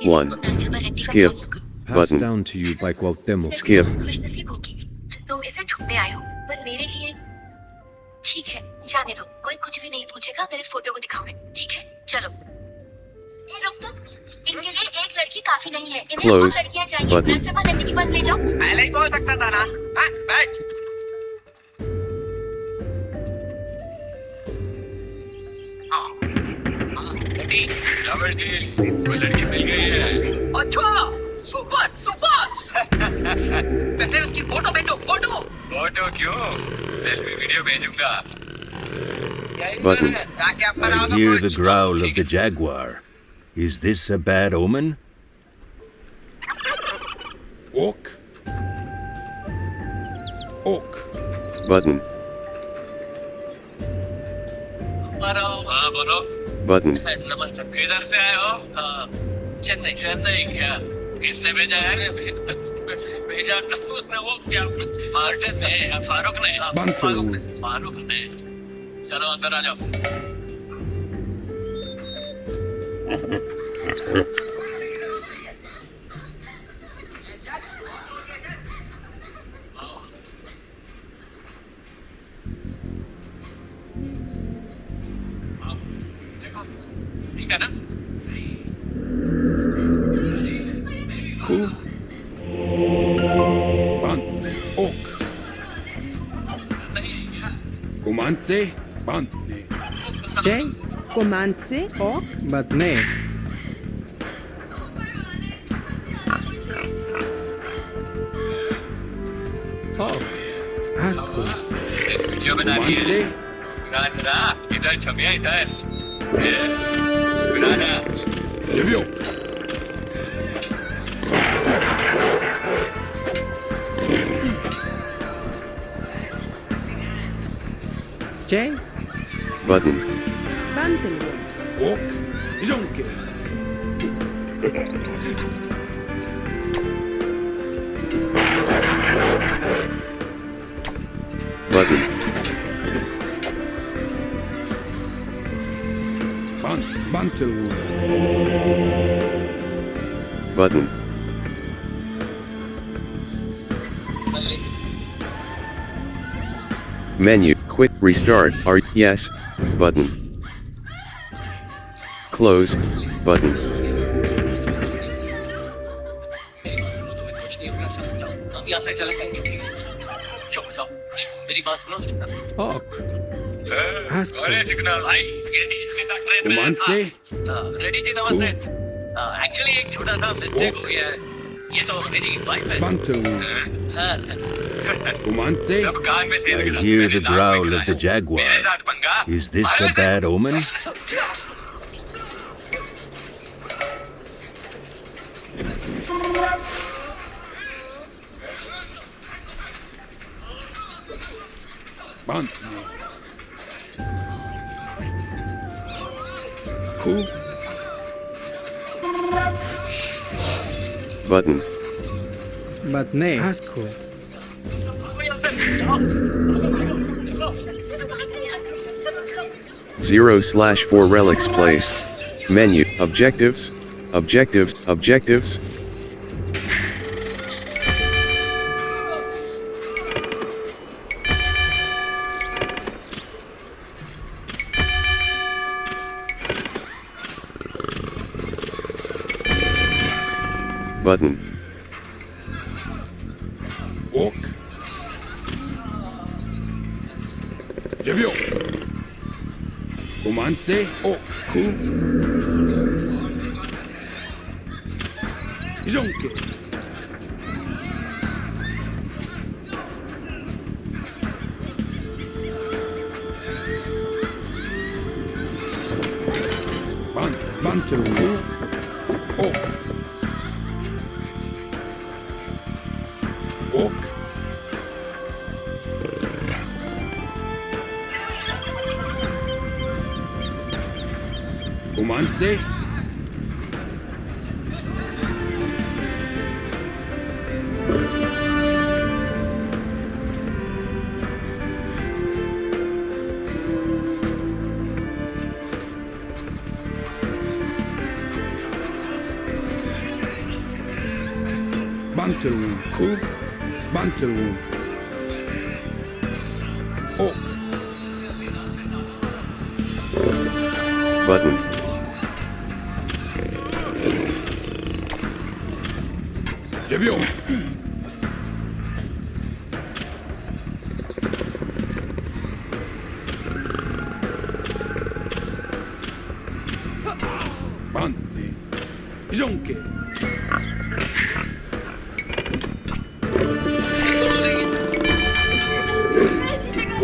1. Skip. Passed Button. down to you by Cuauhtémoc. Skip. खुशनसीब होगी तुम इसे ढूंढने आए हो पर मेरे लिए ठीक है जाने दो कोई कुछ भी नहीं पूछेगा अगर इस फोटो को दिखाओगे ठीक है चलो ए, रुक तो इनके लिए एक लड़की काफी नहीं है इन्हें और Close. लड़कियां चाहिए Button. नरसमा नंदी के पास ले जाओ पहले ही बोल सकता था ना। हाँ, बैठ। रेडी? कोई लड़की मिल गई है। अच्छा, सुपर सुपर। पहले उसकी फोटो भेजो, फोटो। फोटो क्यों? सेल्फी वीडियो भेजूंगा। Button. जाके आप I बनाओ तो hear कुछ। the growl of the jaguar. Is this a bad omen? Oak. Oak. Button. हाँ बोलो। Button. नमस्ते। किधर से आए हो? चेन्नई। चेन्नई क्या? किसने भेजा है? भेजा उसने वो क्या? मार्टिन ने या फारूक ने? बंसू। फारूक ने। चलो अंदर आ जाओ। ठीक है ना? Who? Ban. Oak. Comance. Bantne. Jay? Comance o Batne. Oh, that's cool. Video बना रही है। Comance. ना इधर छमिया इधर। मुस्कुराना। Jebio. Jay? Button. Bantelio. Oak. Jonke. Button. Bantu. Button. Menu. Quit. Restart. Yes. Button. Close. Button. यहाँ से चले जाएंगे ठीक है? चलो जाओ मेरी बात सुनो Oh, that's cool. अरे चिकना भाई ये इसके साथ ट्रेन में Comance. रेडी जी नमस्ते एक्चुअली एक छोटा सा मिस्टेक हो गया है ये तो मेरी वाइफ है Bantu. हाँ, Comance. सब कान में से I hear the growl of the jaguar. मेरे साथ पंगा Is this a bad omen? Bantne. Who? Button. Batne. That's cool. 0/4 relics place. Menu. Objectives. Objectives. Objectives. Button. Oak. Jebio. Comance. Oak. Who? Jonke. Bantu. Oak. Oak. Comance. Banter wound. Cool. Banter wound. Oak. Button. Cebiyo. Bandi. Zonke.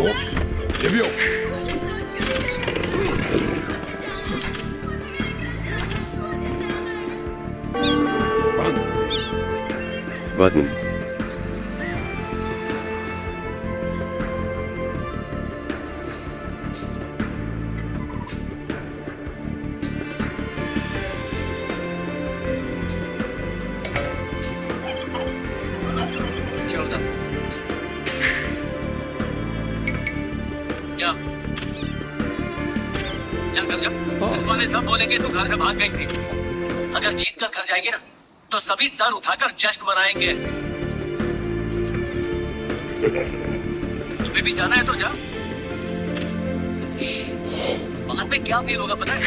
Oak. Cebiyo. Bandi. Button. चलो था क्या कर जब वाले सब बोलेंगे तो घर से भाग गई थी। अगर जीत कर घर जाएगी ना तो सभी सर उठाकर जश्न मनाएंगे। तुम्हें भी जाना है तो जा। बाद में क्या फील होगा पता है?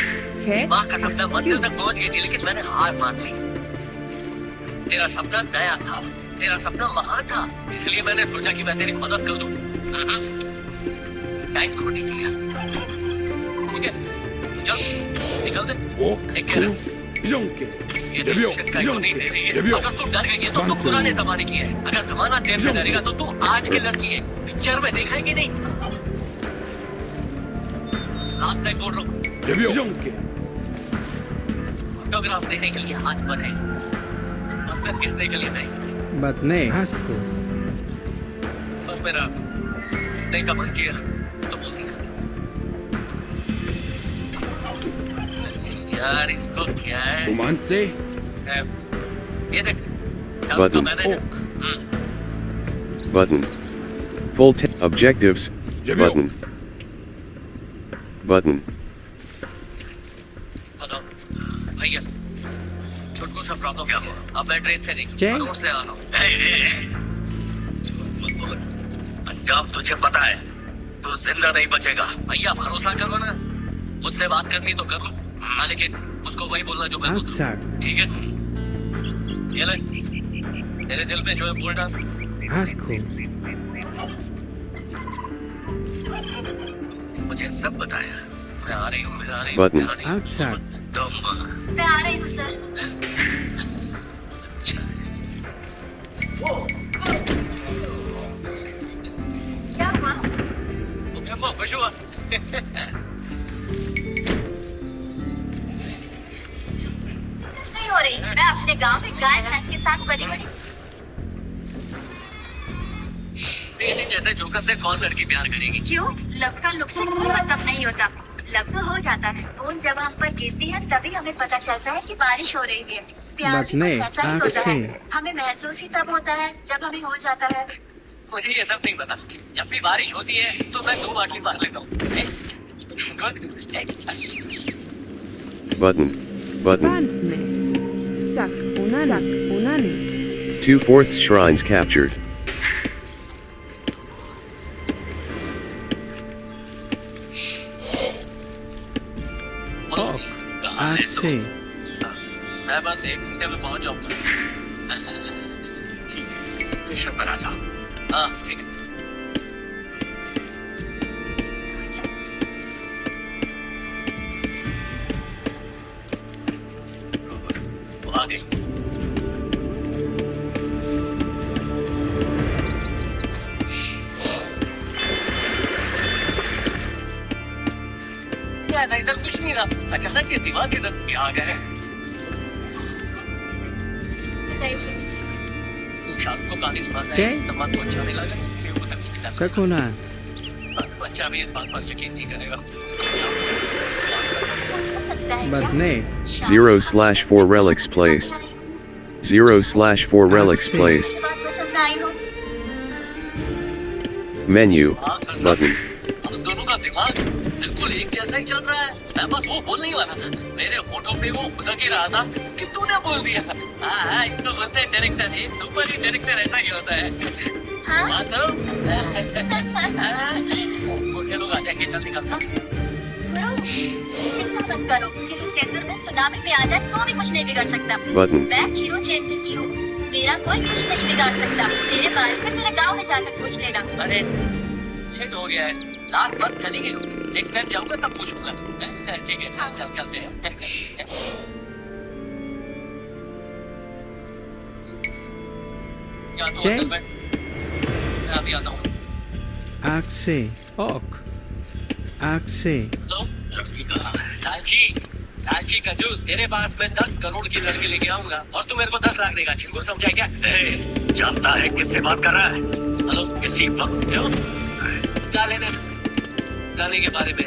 है माँ का सपना मंजिल तक पहुंच गई थी लेकिन मैंने हार मान ली। तेरा सपना नया था, तेरा सपना महान था, इसलिए मैंने सोचा कि मैं तेरी मदद कर दूं। टाइम खो नहीं दिया। ठीक है चल निकल दे। Oak. एक कह रहा Zonke. ये Cebiyo. टेंशन का क्यों नहीं दे रही है? Cebiyo. अगर तू डर गई है तो तू पुराने जमाने की है। अगर जमाना तेरे से डरेगा तो तू आज की लड़की है। पिक्चर में देखा है कि नहीं? रात तक बोल रहा हूँ Cebiyo. Zonke. फोटोग्राफ देने के लिए हाथ बढ़े, अंदर किसने के लिए नहीं। But nay. Haskell. बस मेरा नहीं का मन किया तो बोल दिया। यार इसको क्या है? Romanze. ये देख Button. Oak. Button. Full objectives. Cebiyo. Button. Button. Hello भैया छोटू सा प्रॉब्लम क्या हुआ? अब मैं ट्रेन से नहीं जय। रोड से आ रहा हूँ। मत बोल। अंजाम तुझे पता है, तू जिंदा नहीं बचेगा। भैया भरोसा करो ना, मुझसे बात करनी तो कर लो। हाँ लेकिन उसको वही बोलना जो मैं बोलता हूँ। Outside. ठीक है ये ले तेरे दिल में जो है बोल डाल। Haskell. मुझे सब बताया। मैं आ रही हूँ, मैं आ रही हूँ, Button. मैं आ रही हूँ। Outside. तुम मैं आ रही हूँ सर। क्या हुआ? वो क्या खुश हुआ? नहीं हो रही। मैं अपने गांव में गाय भैंस के साथ बड़ी बड़ी तेरी जैसे जोकर से कौन लड़की प्यार करेगी? क्यों? लव का लुक से कोई मतलब नहीं होता। लव तो हो जाता है। खून जब हम पर गिरती है तभी हमें पता चलता है कि बारिश हो रही है। प्यार But भी नहीं, कुछ ऐसा ही आँख होता से। है। हमें महसूस ही तब होता है जब हमें हो जाता है। मुझे ये सब नहीं पता। जब भी बारिश होती है तो मैं 2 बाटली मार लेता हूँ। Button. Button. Bantne. Zack. Unani. Zack. Unani. 2/4 shrines captured. Axi. मैं बस 1 घंटे में पहुंच जाऊंगा। स्टेशन पर आ जाओ। हाँ ठीक है। वो आ गई। क्या इधर कुछ नहीं रहा। अचानक ये दीवार किधर भी आ गए। शाम को कहानी सुनाता है। जय। सम्मान को अच्छा नहीं लगा इसलिए वो तकलीफ में Kakuna. बच्चा भी इस बात पर यकीन नहीं करेगा। हो सकता है But क्या? nay. 0/4 relics placed. 0/4 relics Axi. placed. ये बात पसंद आई हो? Menu. हाँ, कर Button. हम दोनों का दिमाग बिल्कुल एक जैसा ही चल रहा है। मैं बस वो बोलने ही वाला था, मेरे होठों पे वो खुदक ही रहा था कि तूने बोल दिया। हाँ, इसको बोलते हैं डायरेक्टर। एक सुपर ही डायरेक्टर ऐसा ही होता है। हाँ? तो छोटे लोग आ जाएंगे, जल्दी निकल। चिंता मत करो, खीरू चेंदूर में सुनामी में आ जाए तो भी कुछ नहीं बिगड़ सकता। Button. मैं खीरू चेंदूर की हूँ, मेरा कोई कुछ नहीं बिगाड़ सकता। मेरे बारे में मेरे गाँव में जाकर पूछ लेना। अरे ये तो हो गया है, लास्ट बात करेंगे। नेक्स्ट टाइम जाऊंगा तब पूछूंगा। ठीक है, चल चलते हैं। या तो जय। अंदर बैठ। मैं अभी आता हूँ। आँख से ओक, आँख से लो, लड़की कहाँ है? लालची कंजूस, तेरे पास मैं 10 करोड़ की लड़की लेके आऊंगा और तू मेरे को 10 लाख देगा। चिंगुर समझा क्या? जानता है किससे बात कर रहा है? हेलो, किसी वक्त क्यों? क्या लेने गाने के बारे में?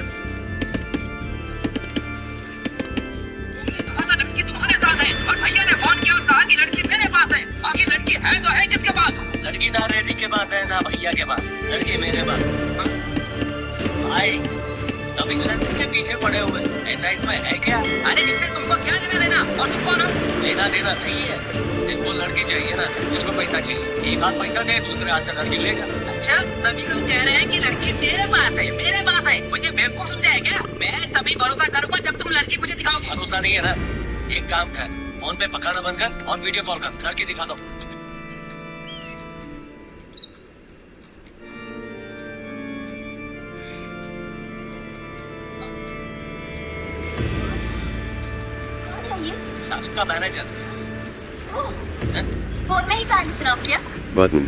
लड़की तुम्हारे साथ है और भैया ने फोन किया और कहा कि लड़की मेरे पास है। बाकी लड़की है तो है किसके पास? लड़की ना रेड्डी के पास है ना भैया के पास, लड़की मेरे पास। भाई सभी लड़की के पीछे पड़े हुए, ऐसा इसमें है क्या? अरे इससे तुमको क्या लेना देना? और तुमको ना लेना देना नहीं है। जिनको लड़की चाहिए ना, जिनको पैसा चाहिए, एक हाथ पैसा दे, दूसरे हाथ से लड़की लेगा। अच्छा, सभी लोग कह रहे हैं कि लड़की मेरे पास है, मेरे पास है। मुझे बेवकूफ समझा है क्या? मैं तभी भरोसा करूंगा जब तुम लड़की मुझे दिखाओगे। भरोसा नहीं है ना? एक काम कर, फोन पे पकाना बंद कर और वीडियो कॉल कर, लड़की दिखा दो। कौन है ये? साहब का मैनेजर। ओह, फोन में ही कहानी सुनाओ क्या? Button.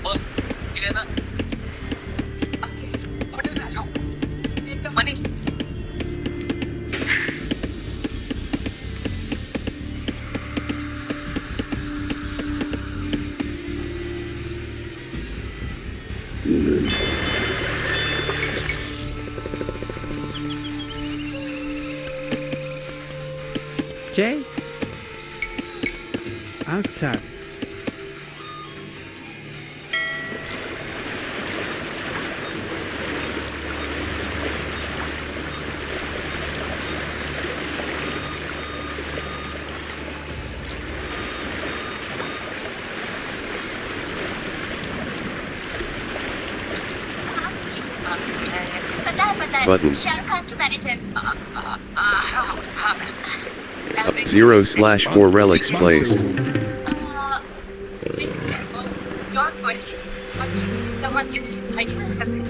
बोल, ठीक है ना? होटल में आ जाओ, एकदम मनी। जय आँख साफ। पता है, Button. शाहरुख खान की manager. Up 0/4 relics placed. Don't worry, someone gives you. I can accept it.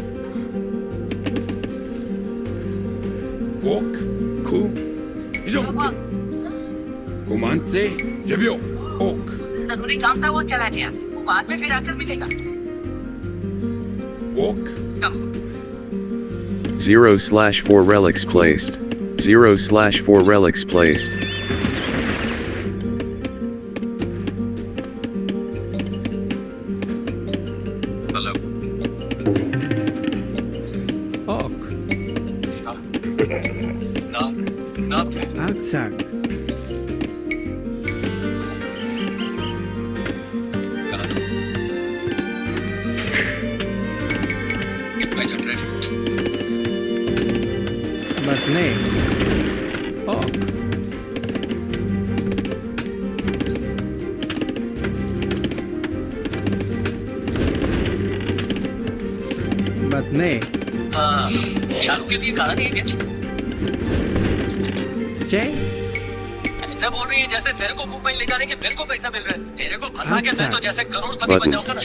Ok, Ku, Jonke. Comanze, Jebio, Ok. उसे जरूरी काम था, वो चला गया। वो बाद में फिर आकर मिलेगा। Ok. 0/4 relics placed. 0/4 relics placed. Hello. Okay, नाम क्या है? आँख साफ। बटने ओक, बटने हाँ, शाहरुख के लिए कहानी है क्या? जय ऐसे बोल रही है जैसे तेरे को मुंबई ले जाने के मेरे को पैसा मिल रहा है। तेरे को फंसा के मैं तो जैसे करोड़पति बन जाऊंगा ना।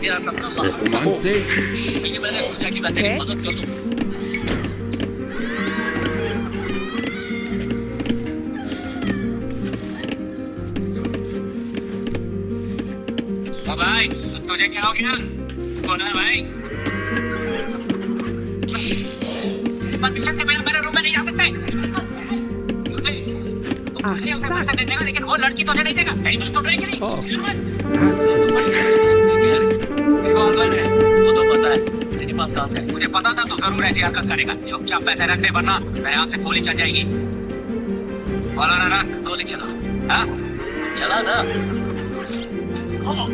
तेरा सपना Comanze, इसलिए मैंने सोचा कि मैं तेरी मदद कर दूं। भाई, तुझे क्या हो गया? कौन है भाई? मेरे रूम में नहीं आ सकते। लेकिन वो लड़की तुझे नहीं देगा। कहीं कुछ तो ट्राई करी। ओक, आँख रिवॉल्वर है, वो तो पता है। पास कहाँ से? मुझे पता था तू जरूर ऐसी हरकत करेगा। चुपचाप पैसे रख दे वरना मेरे हाथ से गोली चल जाएगी। बोला ना रख। गोली चला। हाँ? चला ना। खोलो।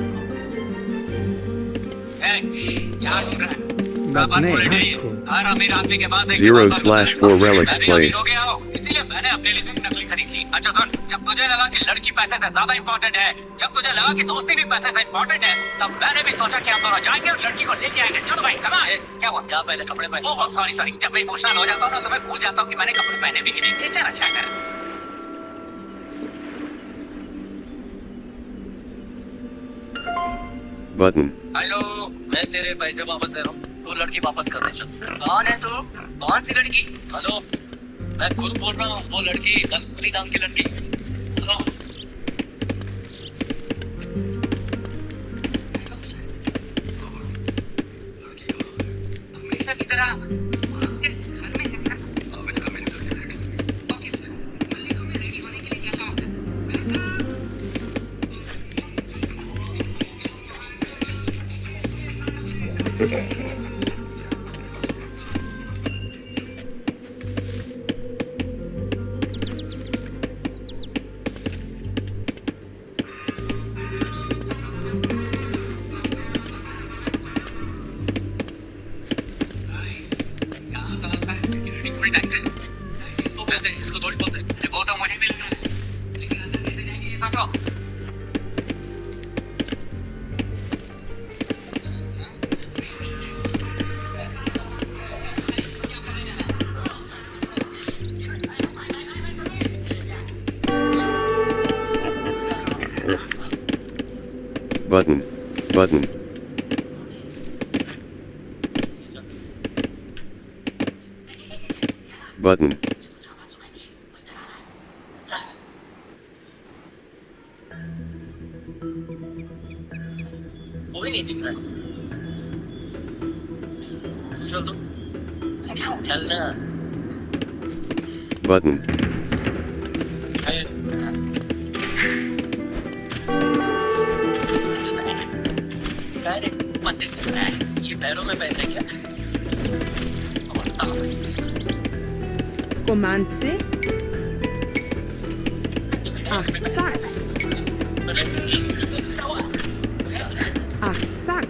ए, क्या ढूंढ रहा है? But बात नहीं, बोले नहीं। हंस को। हर अमीर आदमी के पास एक 0/4 relics मैं भी अमीर placed. हो गया हूँ, इसीलिए मैंने अपने लिए भी नकली खरीद ली। अच्छा सुन, जब तुझे लगा कि लड़की पैसे से ज्यादा इंपॉर्टेंट है, जब तुझे लगा कि दोस्ती भी पैसे से इंपॉर्टेंट है, तब मैंने भी सोचा कि हम दोनों जाएंगे और लड़की को लेके आएंगे। चलो भाई, कमा है। क्या हुआ? क्या पहले कपड़े पहन? ओह सॉरी सॉरी, जब मैं इमोशनल हो जाता हूँ ना तो मैं भूल जाता हूँ कि मैंने कपड़े पहने भी कि नहीं। नेचर अच्छा है। Button. हेलो, मैं तेरे पैसे वापस दे रहा हूँ। तू लड़की वापस कर दे चल। कौन है तू? कौन सी लड़की? हेलो, मैं खुद बोल रहा हूँ। वो लड़की, असली नाम की लड़की। हेलो। हमेशा की तरह घर में रहता। ओके सर, मल्ली को मैं रेडी होने के लिए कहता हूँ सर। इसको थोड़ी बोलते हैं। वो तो मुझे भी लगा है, लेकिन अंदर कैसे जाएंगे ये सोचो। Button. Button. Button. कोई नहीं दिख रहा। चल तो। चल ना। Button. मंदिर से चला है। ये पैरों में पहनते क्या? Komance. Ach, zack. Ach, zack.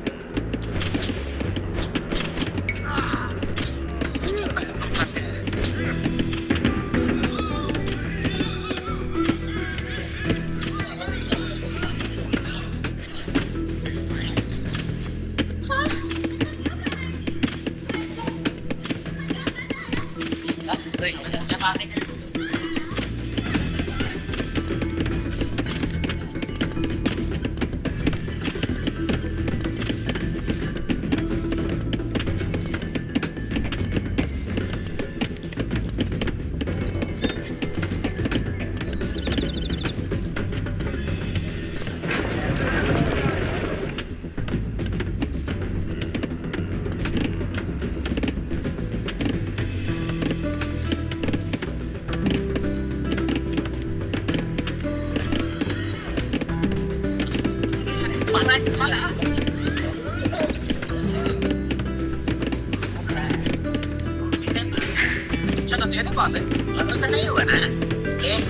चलो तेरे पास है। भरोसा नहीं हुआ ना? एक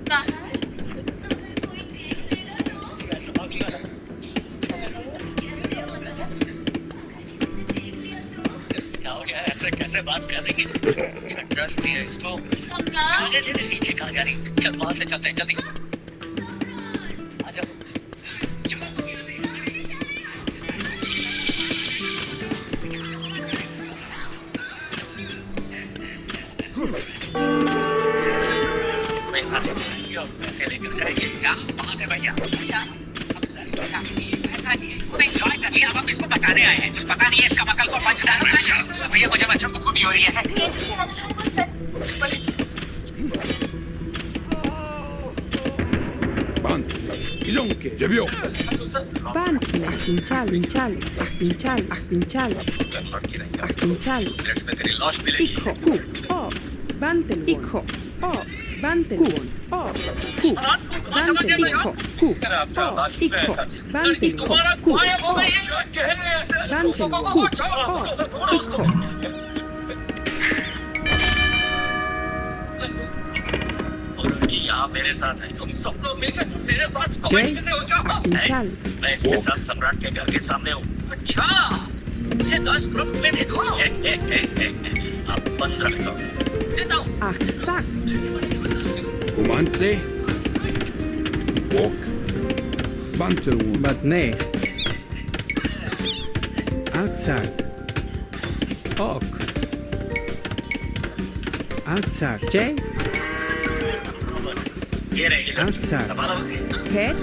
बाहर अगर कोई देख लेगा तो कैसे होगा? अगर किसी ने देख लिया तो क्या हो गया? ऐसे कैसे बात कर रही है? डरती है इसको। सम्राट नीचे कहाँ जा रही? चल वहां से चलते हैं, जल्दी आ जाओ। पैसे लेकर जाएंगे क्या? बात है भैया खुद एंजॉय कर लिया, अब हम इसको बचाने आए हैं। कुछ पता नहीं है इसका मकल को पंच डालो। भैया मुझे बच्चों को खुद ही हो रही है। ये जो कह रहा है वो सच बड़े Band. Isonche. Jebio. Pantne. Pinchalo. Pinchalo. Minutes में तेरी लाश मिलेगी। Ikho. Ku. O. Bantelwon. Ikho. O. Bantelwon. O. Ku. Bantelwon. Ikho. Ku. O. Ikho. Bantelwon. Ku. O. Bantelwon. Ku. O. Ikho. कि यहाँ मेरे साथ है, तुम सब लोग मिलकर मेरे साथ जय। कमेंट हो जाओ। Pinchalo. मैं इसके साथ सम्राट के घर के सामने हूँ। अच्छा, मुझे 10 रुपए दे दो। अब 15 दो। देता हूँ। Aksak. Comante. Ok. Bantelwon. but nay. Outside. Ok. Outside. J. ये रही लड़की, अच्छा। संभालो उसे। Head.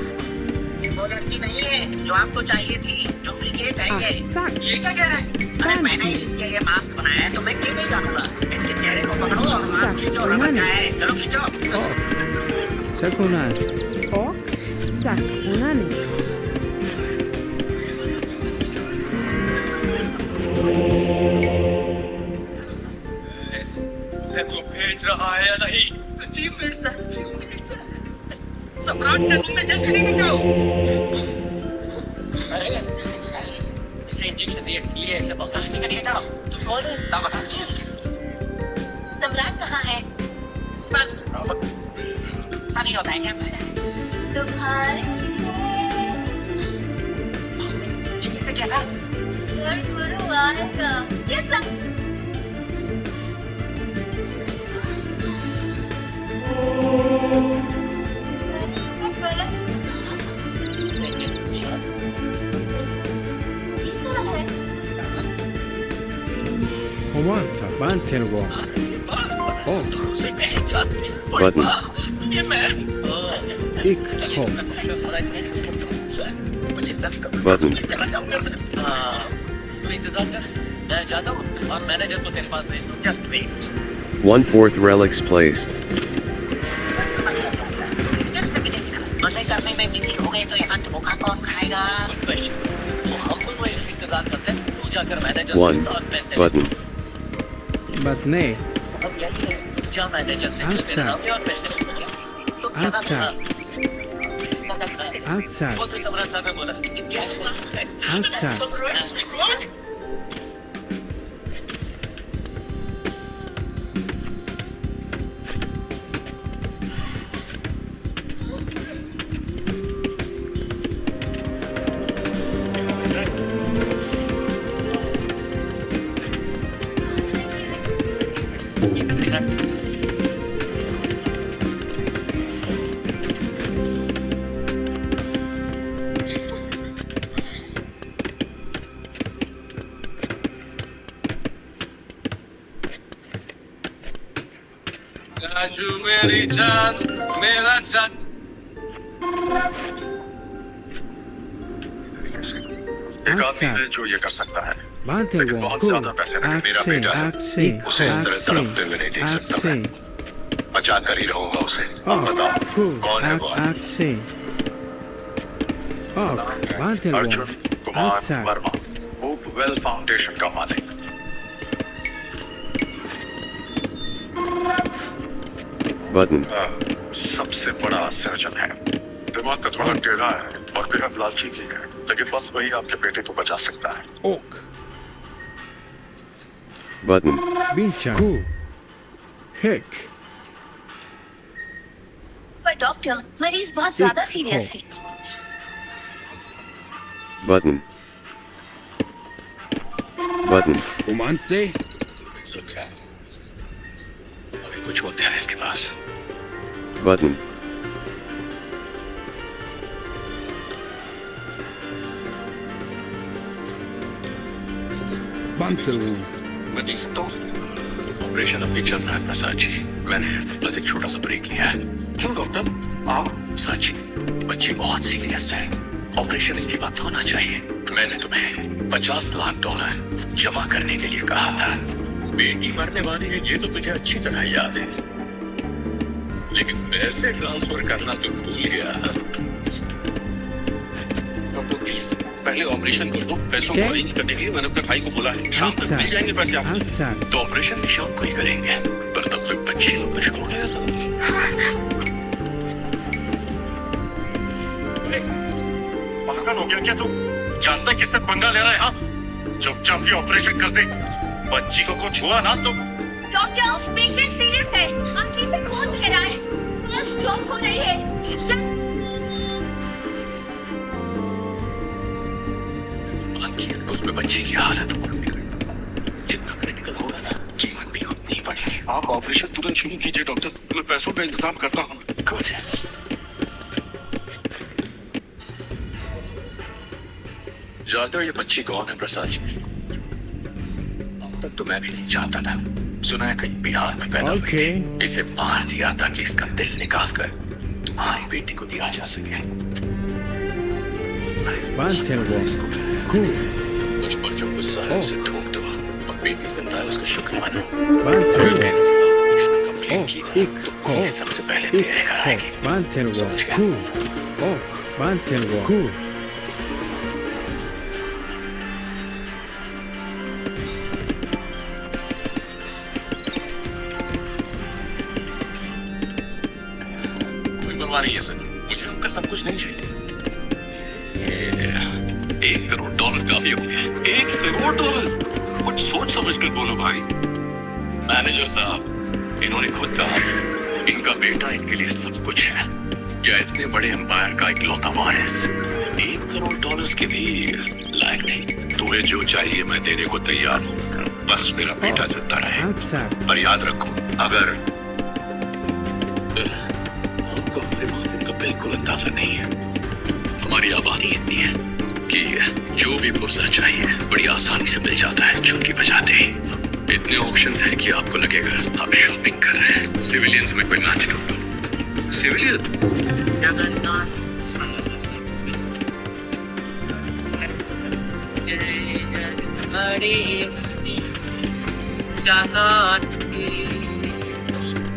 ये वो लड़की नहीं है जो आपको चाहिए थी, डुप्लीकेट है ये। Aksak. ये क्या कह रहे हैं? अरे मैंने इसके लिए मास्क बनाया है तो मैं क्यों नहीं जानूंगा? इसके चेहरे को पकड़ो और मास्क खींचो और रबड़ का है। चलो खींचो। Ok. Sekundan. Ok. Sak. Unane. उसे तो भेज रहा है या नहीं? सम्राट के रूम में जल्दी लेकर जाओ। इसे इंजेक्शन दिए इसे बाहर निकलिए जाओ। तुम कौन है? ना बता। सम्राट कहाँ है? सारी होता है क्या? तुम्हारे ये कैसे कैसा? गुरु आएगा। ये सब Comanta. Bantelwon. Ok. Button. ये मैं Ikho. मुझे 10 Button. चला जाऊंगा सर। तू इंतजार कर, मैं जाता हूँ और मैनेजर को तेरे पास भेज दूँ। Just wait. 1/4 relics placed. मजे करने में बिजी हो गए तो यहाँ धोखा कौन खाएगा? Good question. तो हम दोनों इंतजार करते हैं। तू जाकर मैनेजर से 1 और पैसे button. but nay. अब यही है। जा मैनेजर से अच्छा। मेरा नाम और पैसे ले। तो क्या नाम अच्छा। था? Outside. वो तो सम्राट साहब ने बोला। Outside. राजू मेरी जान, मेरा जान। एक आदमी Outside. है जो ये कर सकता है, लेकिन Bantelwon. बहुत Ku. ज्यादा पैसे लगे। मेरा Akse. बेटा है, Akse. उसे इस तरह तड़पते हुए नहीं देख सकता मैं। बचा कर ही रहूंगा उसे। आप बताओ Ku. कौन है वो? Akse. Ok. Arjun Bantelwon. Kumar Outside. Verma, hope well foundation का मालिक। Button. सबसे बड़ा सर्जन है। दिमाग का थोड़ा टेढ़ा है और बेहद लालची भी है, लेकिन बस वही आपके बेटे को बचा सकता है। Ok. Button. Binchan. Ku. Hick. But doctor मरीज बहुत ज्यादा सीरियस है। Button. Button. Comance. सच है अभी कुछ वक्त है इसके पास। Button. Pantelon. मैं देख सकता हूँ ऑपरेशन अभी चल रहा है प्रसाद जी। मैंने बस एक छोटा सा ब्रेक लिया है। क्यों डॉक्टर आप? साची बच्ची बहुत सीरियस है, ऑपरेशन इसी वक्त होना चाहिए। मैंने तुम्हें $50 लाख जमा करने के लिए कहा था। बेटी मरने वाली है ये तो तुझे अच्छी तरह याद है, लेकिन पैसे ट्रांसफर करना तो भूल गया। डॉक्टर प्लीज पहले ऑपरेशन कर दो। पैसों को अरेंज करने के लिए मैंने अपने भाई को बोला है, शाम तक मिल जाएंगे पैसे आपको। Answer. तो ऑपरेशन भी शाम को ही करेंगे, पर तब तक बच्ची तो खुश हो गया। पागल हो गया क्या तू? जानता है किससे पंगा ले रहा है? हाँ, चुपचाप ये ऑपरेशन कर दे। बच्ची को कुछ हुआ ना तो डॉक्टर पेशेंट सीरियस है, आंखों से खून बह रहा है, पल्स ड्रॉप हो रही है। उसमें बच्चे की हालत और जितना क्रिटिकल होगा ना कीमत भी उतनी ही पड़ेगी। आप ऑपरेशन तुरंत शुरू कीजिए डॉक्टर, मैं पैसों का इंतजाम करता हूँ। कुछ जानते हो ये बच्ची कौन है प्रसाद जी? अब तक तो मैं भी नहीं जानता था। सुना है कहीं बिहार में पैदा हुई थी। इसे मार दिया ताकि इसका दिल निकाल कर तुम्हारी बेटी को दिया जा सके। Cool. मुझ पर जो गुस्सा है उसे थूक दो और बेटी जिंदा है उसका शुक्र मानो। Bantelon. इसमें कंप्लेंट की ना, तो पुलिस सबसे पहले तेरे घर आएगी। Bantelon. समझ गया? Cool. Oh, Bantelon. Cool. कोई परवाह नहीं है सर, मुझे उनका सब कुछ नहीं चाहिए। $1 करोड़ काफी हो गए। $1 करोड़? कुछ सोच समझ कर बोलो भाई। मैनेजर साहब, इन्होंने खुद कहा इनका बेटा इनके लिए सब कुछ है। क्या इतने बड़े एम्पायर का इकलौता वारिस $1 करोड़ के भी लायक नहीं? तुम्हें जो चाहिए मैं देने को तैयार हूँ, बस मेरा बेटा जिंदा रहे। Answer. पर याद रखो, अगर आपको हमारे मामले का बिल्कुल अंदाजा नहीं है। हमारी आबादी इतनी है कि जो भी पुर्जा चाहिए बड़ी आसानी से मिल जाता है चुटकी बजाते ही। इतने ऑप्शंस हैं कि आपको लगेगा आप शॉपिंग कर रहे हैं। सिविलियंस में कोई मैच ढूंढो। सिविलियन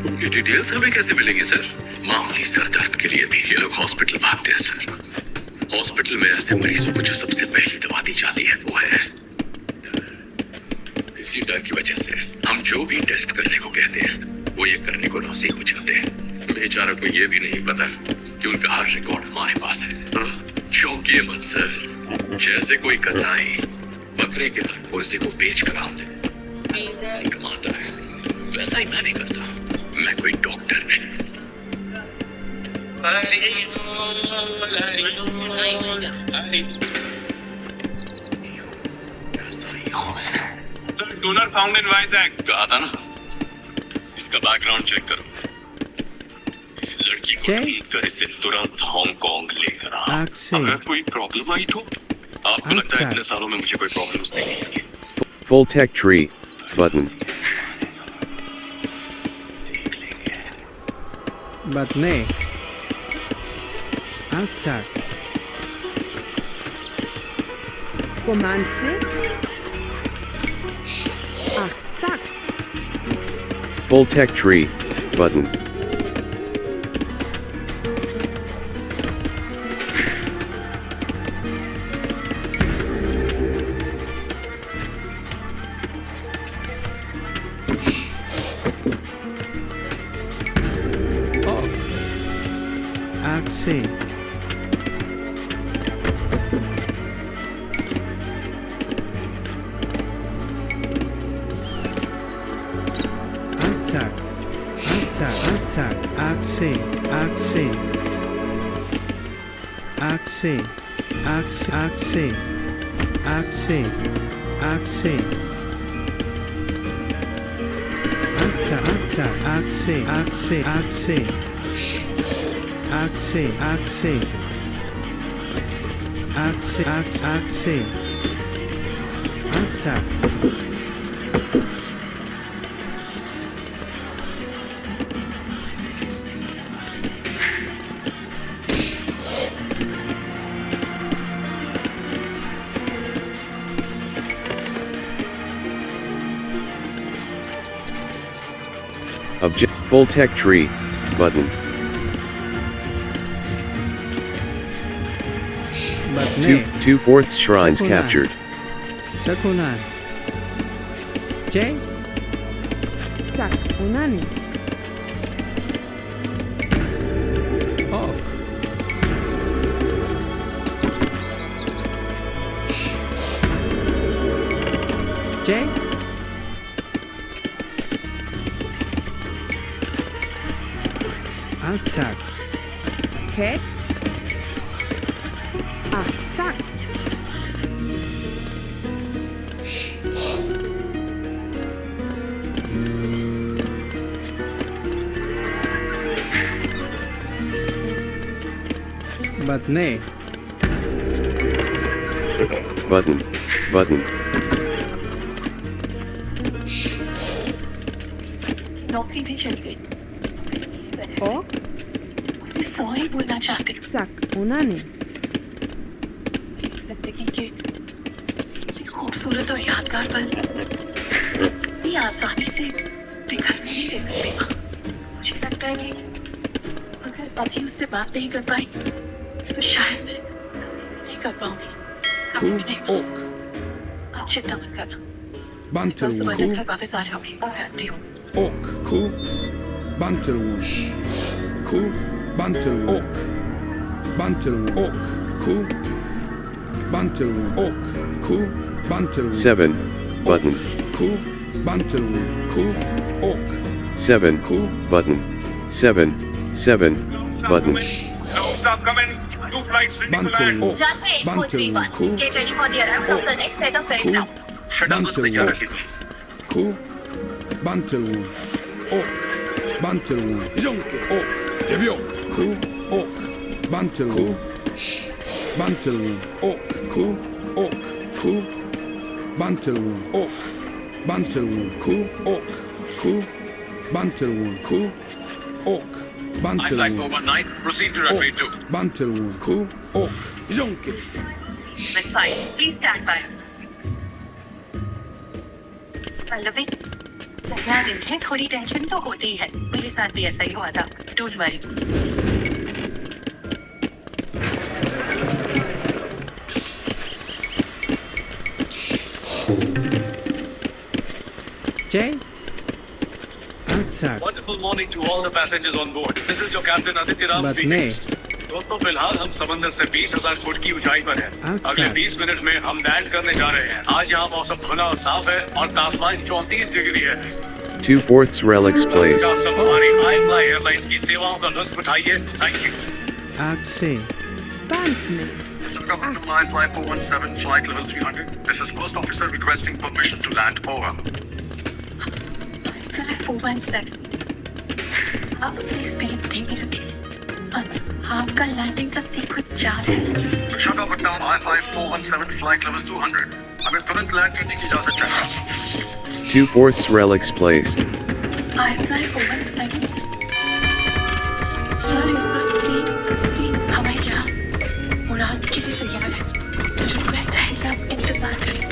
उनकी डिटेल्स हमें कैसे मिलेगी सर? मामूली सर दर्द के लिए भी ये लोग हॉस्पिटल भागते हैं सर। हॉस्पिटल में ऐसे मरीजों को जो सबसे पहली दवा दी जाती है वो है इसी डर की वजह से हम जो भी टेस्ट करने को कहते हैं वो ये करने को राजी हो जाते हैं। बेचारा को ये भी नहीं पता कि उनका हर रिकॉर्ड हमारे पास है। शौकिए मत सर, जैसे कोई कसाई बकरे के हर पोसे को बेच कर आते कमाता है, वैसा ही मैं भी करता हूँ। मैं कोई डॉक्टर नहीं। कसाई हूँ मैं। Donor found in Vizag. कहा था ना, इसका बैकग्राउंड चेक करो। इस लड़की को ठीक कर इसे तुरंत हांगकांग लेकर आओ। अगर कोई प्रॉब्लम आई तो आपको लगता है इतने सालों में मुझे कोई प्रॉब्लम्स नहीं आएंगी? Full tech tree. Button. But nay. Answer. Comance. Ach, zack. Full tech tree. Button. Accent. Answer. Answer. Answer. Axe, axe. Axe, axe, axe. Axe, axe. Alza, alza, axe, axe, axe. Axe, axe. Axe, axe, axe. Alza. Full tech tree, button. Batne. 2/4 shrines Sakuna. captured. Sakunan. J. Sak, unani. Ok. J. Alzak. Ke. Ah, sak. Batne. Button, button. नौकरी भी चल गई O. उसे sorry बोलना चाहते Sak, unani. जिंदगी के खूबसूरत और यादगार पल इतनी आसानी से बिखरने नहीं दे सकते माँ। मुझे लगता है कि अगर अभी उससे बात नहीं कर पाई तो शायद मैं नहीं कर पाऊंगी। कभी भी नहीं। Oak. आप चिंता मत करना। कल Bantelwood. सुबह तक घर वापस आ जाऊंगी और रहती हूँ। Oak. Cool. Bantelwood. Cool. Bantelwood. Oak. Bantelwood. Oak. Cool. Bantelwood. Oak. Cool. Bantelwood. 7, button. Cool. Bantelwood. Cool. Oak. 7, Cool. button. 7, 7, button. No staff come in. 2 flights ready to land. Bantelwood. Runway 841. Cool. Get ready for the arrival of the next set of aircraft. Bantelwood. Cool. Bantelwood. Oak. Bantelwood. Jonke. Oak. Jebio. Cool. Oak. Bantelwood. Bantelwood. Oak. Cool. Oak. Cool. Bantelwood. Oak. Bantelwood. Cool. Oak. Cool. Bantelwood. Cool. Oak. Flight Bantelwood. 419, proceed to runway 2. Bantelwood. Cool. Oak. Jonke. Mid-flight, please stand by. Pallavi, पहला दिन है, थोड़ी tension तो होती है। मेरे साथ भी ऐसा ही हुआ था। Don't worry. J. Alzak. Wonderful morning to all the passengers on board. This is your captain Aditya Ram Batne. speaking. दोस्तों फिलहाल हम समंदर से 20,000 फुट की ऊंचाई पर हैं। अच्छा। अगले 20 मिनट में हम लैंड करने जा रहे हैं। आज यहाँ मौसम खुला और साफ है और तापमान 34 डिग्री है। 2/4 relics place. आप सब हमारी iFly एयरलाइंस की सेवाओं का लुत्फ उठाइए। Thank you. Axe. Bantne. Welcome to iFly 417 flight level 300. This is first officer requesting permission to land. Over. Flight 417। आप अपनी स्पीड धीमी रखें। आपका लैंडिंग का सीक्वेंस चार है। Visakhapatnam iFly 417 flight level 200. हमें तुरंत लैंड करने की इजाजत चाहिए। 2/4 relics place. iFly 417। सर इसमें तीन हवाई जहाज उड़ान के लिए तैयार है। रिक्वेस्ट है कि आप इंतजार करें।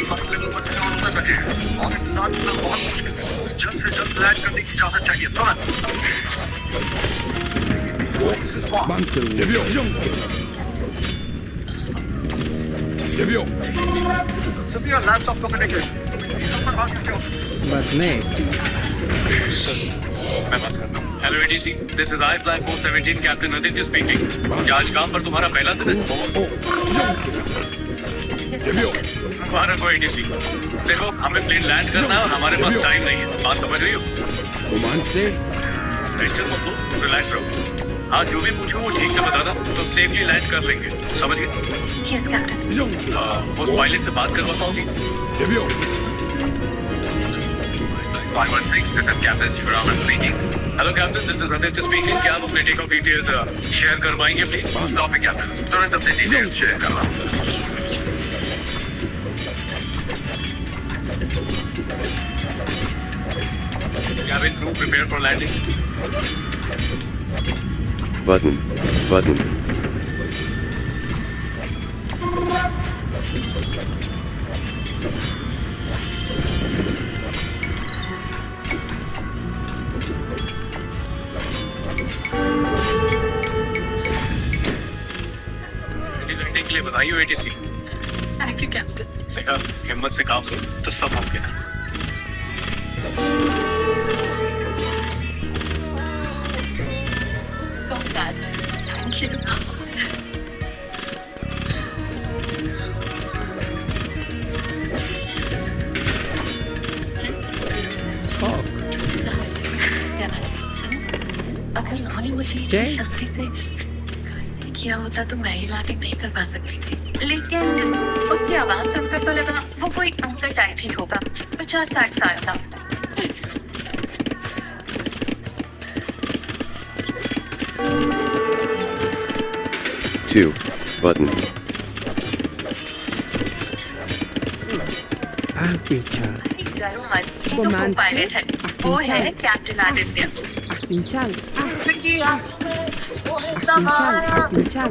फ्लाइट लेवल पर ध्यान रखें और इंतजार करना बहुत मुश्किल है। जल्द से जल्द लैंड करने की इजाजत चाहिए। तुरंत। Bantelwood. Jebio. Jonke. Jebio. This is a severe lapse of communication. Batne. Sir, मैं बात करता हूँ। Hello ADC, this is iFly 417 Captain Aditya speaking. क्या आज काम पर तुम्हारा पहला दिन है? तुम्हारा कोई ADC। देखो, हमें प्लेन लैंड करना है और हमारे पास टाइम नहीं है। बात समझ रही हो? Romance. टेंशन मत लो, रिलैक्स रहो। हाँ जो भी पूछो वो ठीक से बताना तो सेफली लैंड कर लेंगे, समझ गए? Yes captain. उस पायलट से बात करवा पाओगी? Devio. 516, this is Captain Sivaraman speaking. Hello captain, this is Aditya speaking. क्या आप अपने टेक ऑफ डिटेल्स शेयर करवाएंगे प्लीज? Stop it, Captain. तुरंत अपने डिटेल्स शेयर कर रहा हूँ। Cabin crew prepare for landing. Button. Button. Landing के लिए बधाई हो ATC। Thank you captain. देखा, हिम्मत से काम करो तो सब मुमकिन है। Thank you. Oh, अगर उन्होंने मुझे जय। इतनी शांति से गाइड किया होता तो मैं ही लैंडिंग नहीं करवा सकती थी, लेकिन उसकी आवाज सुनकर तो लगा वो कोई अंकल टाइप ही होगा, 50-60 साल का। Two. Button. Arpichal. डरो मत, ये तो को पायलट है, वो है captain Aditya. Arpinchal. Arpinchal. Arpinchal.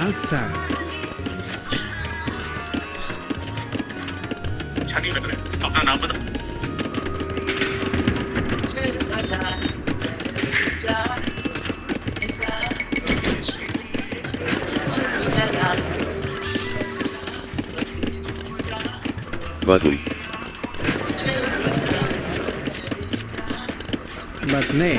Outside. अच्छा नहीं लग रहा है, अपना नाम बता। Button. But nay.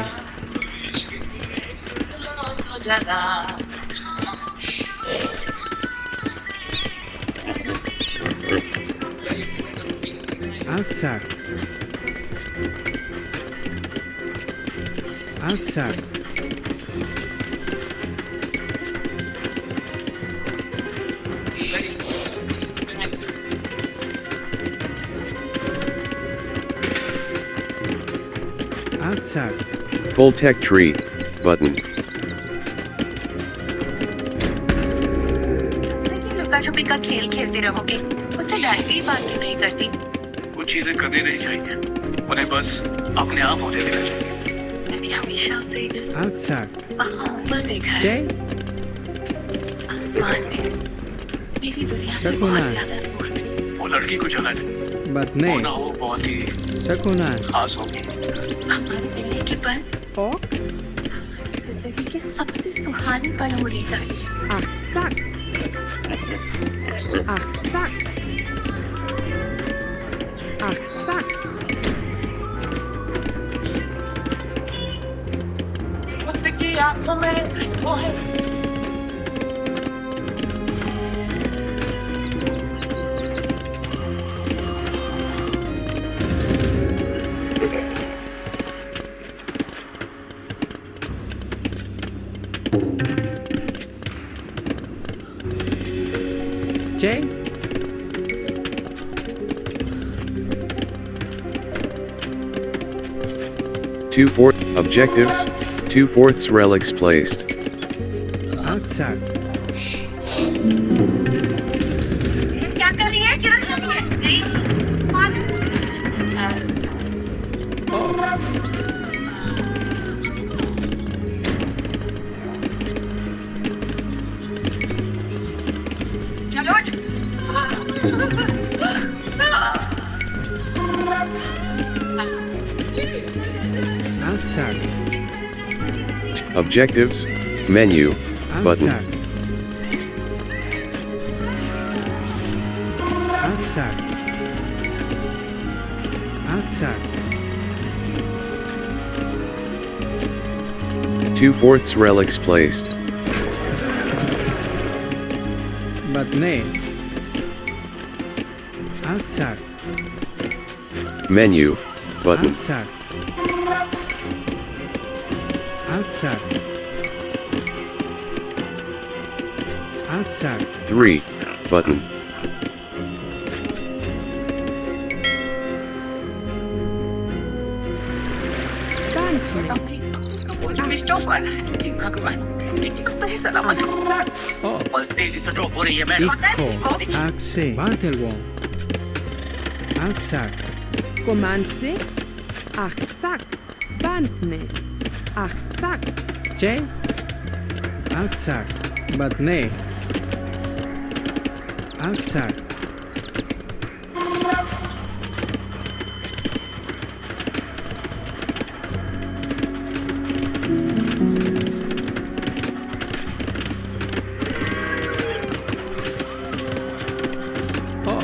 Outside. Outside. Outside. Full tech tree. Button. लुका छुपी का खेल खेलते रहोगे, उससे डायरेक्टली बात क्यों नहीं करती? कुछ चीजें करनी नहीं चाहिए, उन्हें बस अपने आप होने देना चाहिए। मैंने हमेशा से Outside. वहाँ ऊपर देखा है, Jay. आसमान में, मेरी दुनिया से शकुना। बहुत ज्यादा दूर। वो लड़की कुछ अलग है, But वो nay. ना वो बहुत ही Shakuna. खास होगी। हमारे मिलने के पल Och. जिंदगी के सबसे सुहाने पल होने चाहिए। Aksak. Aksak. Aksak. उसकी आंखों में वो है Jay. Objectives. 2/4 relics placed. Outside. क्या कर रही है? किरण कर रही है? नहीं, Outside. Objectives. Menu. Button. Outside. Outside. 2/4 relics placed. but nay. Outside. Menu, button. Outside. Outside. Outside. 3, button. Bantele. उसका फोन स्विच ऑफ आ रहा है भगवान बेटी को सही सलामत हो Oh. पल्स तेजी से ड्रॉप हो रही है मैं Echo. Axe. Bantelwong. Outside. Comanze. Achtzak. Bantne. Achtzak. J. Outside. But nay. Outside. Oh.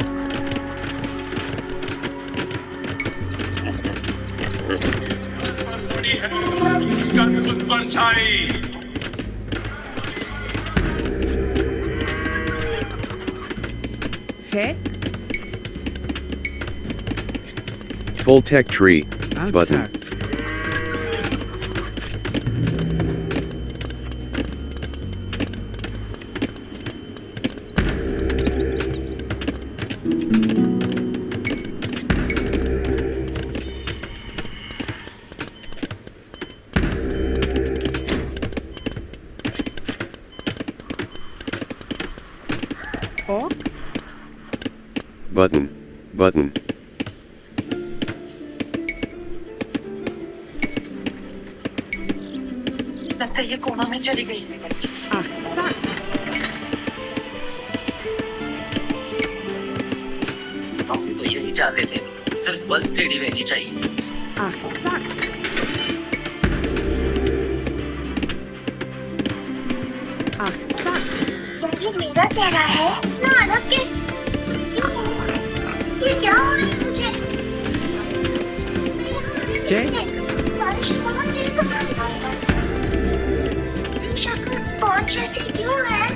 Heck. Full tech tree, button. Outside. Och. Button, button. लगता है ये कोमा में चली गई Achtzak. हम भी तो यही चाहते थे सिर्फ बस स्टेडी रहनी चाहिए Achtzak. Achtzak. ये मेरा चेहरा है ना अलग के क्यों ये क्या हो रहा है मुझे J. बारिश बहुत तेज हो रही है मेरी शक्ल स्पॉन्ज जैसी क्यों है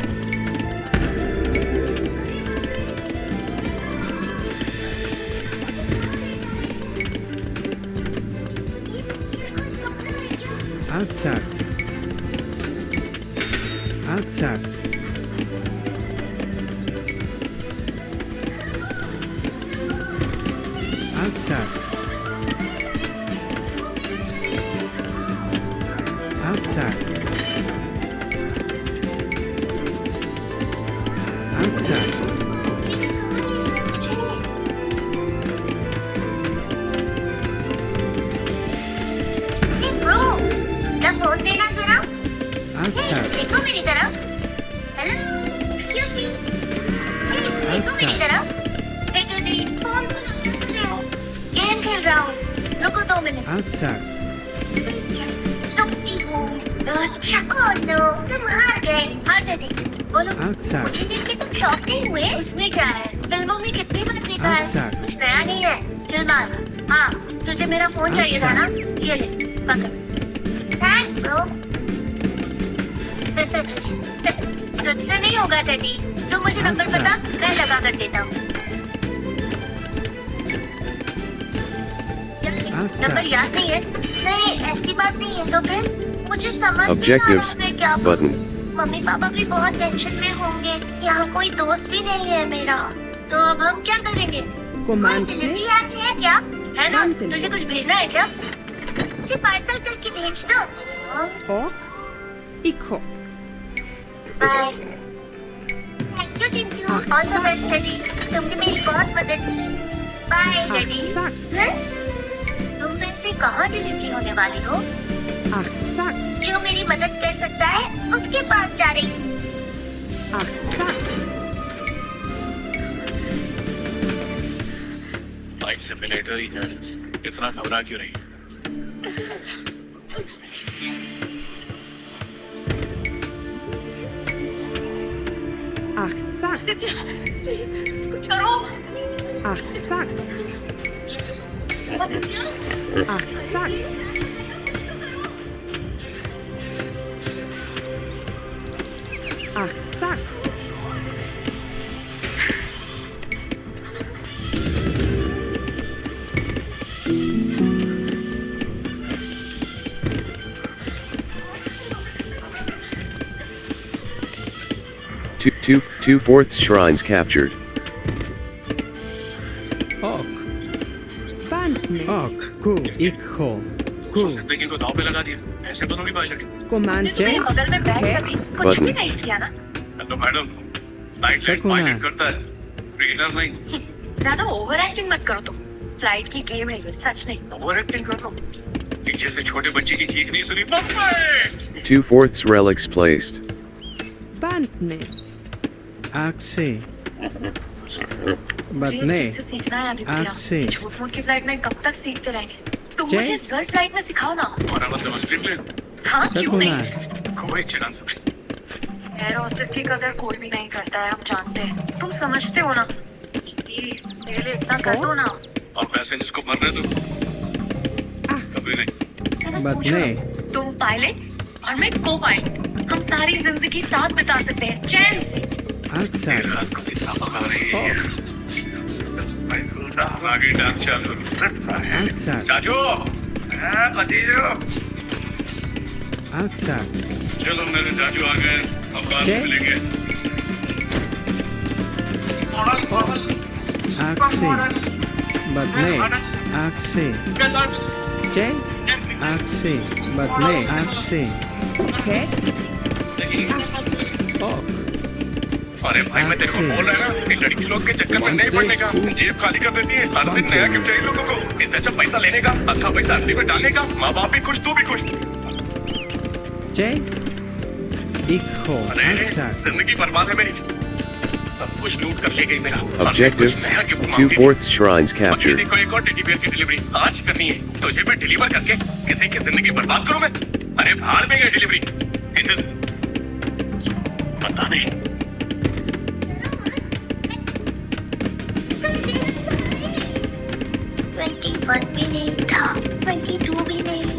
ये कोई सपना है क्या Outside. Outside. Outside. Outside. Outside. Bro ना फोन देना जरा Outside. देखो मेरी तरफ हेलो एक्सक्यूज मी देखो मेरी तरफ बेटो दी फोन कर रहे हो गेम खेल रहा हूँ रुको 2 मिनट Outside. रुकती हूँ अच्छा ओह नो तुम हार गए हार गए बोलो Outside. मुझे देख के तुम शॉक नहीं हुए उसमें क्या है फिल्मों में कितनी बार देखा है Outside. कुछ नया नहीं है चल मार हाँ तुझे मेरा फोन चाहिए था ना ये ले पकड़ थैंक्स ब्रो तुझसे नहीं होगा टेडी तुम मुझे नंबर अच्छा। बता मैं लगा कर देता हूँ अच्छा। नंबर याद नहीं है नहीं ऐसी बात नहीं है तो फिर मुझे समझ नहीं आ रहा Objectives, मैं क्या button. करूं। मम्मी पापा भी बहुत टेंशन में होंगे यहाँ कोई दोस्त भी नहीं है मेरा तो अब हम क्या करेंगे Comanze. डिलीवरी ऐप है क्या है ना Bantele. तुझे कुछ भेजना है क्या मुझे पार्सल करके भेज दो Och. Ikho. Bye thank you Tintu all the best Teddy तुमने मेरी बहुत मदद की बाय टेडी Achtzak. तुम वैसे कहाँ डिलीवरी होने वाली हो Achtzak. जो मेरी मदद कर सकता है उसके पास जा रही हूँ Achtzak. फ्लाइट से भी लेट हो रही है इतना घबरा क्यों रही Achtzak. कुछ करो Achtzak. Achtzak. Achtzak. 2/4 shrines captured. Ok. Bantne. Ok. Ku. Ikho. Ku. जिंदगी को दाव पे लगा दिया ऐसे बनोगी पायलट Comando. तुमने बगल में बैठ Che? कभी कुछ भी नहीं किया ना? तो मैडम फ्लाइट Check होना है। पायलट करता है ट्रेनर नहीं ज्यादा ओवर एक्टिंग मत करो तुम। फ्लाइट की गेम है ये, सच नहीं। ओवर एक्टिंग करता हूँ पीछे से छोटे बच्चे की चीख नहीं सुनी Bombay 2/4 relics placed. Bantne. Akse. मुझे Batne. ठीक से सीखना है आदित्य। आपसे। ये झूठ मूठ की फ्लाइट में कब तक सीखते रहेंगे? तुम जय। मुझे गर्ल फ्लाइट में सिखाओ ना। हमारा मतलब असली प्लेन हाँ Check क्यों होना नहीं? है। कोई चला सकता एयर होस्टेस की कदर कोई भी नहीं करता है, हम जानते हैं। तुम समझते हो ना? प्लीज मेरे लिए इतना कर दो ना। और पैसेंजर्स को मर रहे तो कभी नहीं जरा But सोचो ना। नहीं। तुम पायलट और मैं को पायलट। हम सारी जिंदगी साथ बिता सकते हैं चैन से। Outside. रात को कितना पका रही है आगे डाक चालू Outside. चाचू भतीजो Outside. चलो मेरे चाचू आ गए अब बाद जय। में मिलेंगे Akse. Batne. Akse. Che. Akse. Batne. Akse. Che? Ok. अरे भाई मैं तेरे को बोल रहा है ना कि लड़की लोग के चक्कर में नहीं पड़ने का जेब खाली कर देती है हर दिन नया गिफ्ट चाहिए लोगों को इससे अच्छा पैसा लेने का अच्छा पैसा अगली में डालने का माँ बाप भी खुश तू भी खुश Che. Ikho. अरे Outside. जिंदगी बर्बाद है मेरी सब कुछ लूट कर ले गई मेरा Objectives. 2/4 shrines अभी captured. देखो एक और टेडी बियर की डिलीवरी आज करनी है तुझे मैं डिलीवर करके किसी की जिंदगी बर्बाद करूं मैं अरे बाहर में गई डिलीवरी इसे पता नहीं 21 भी नहीं था, 22 भी नहीं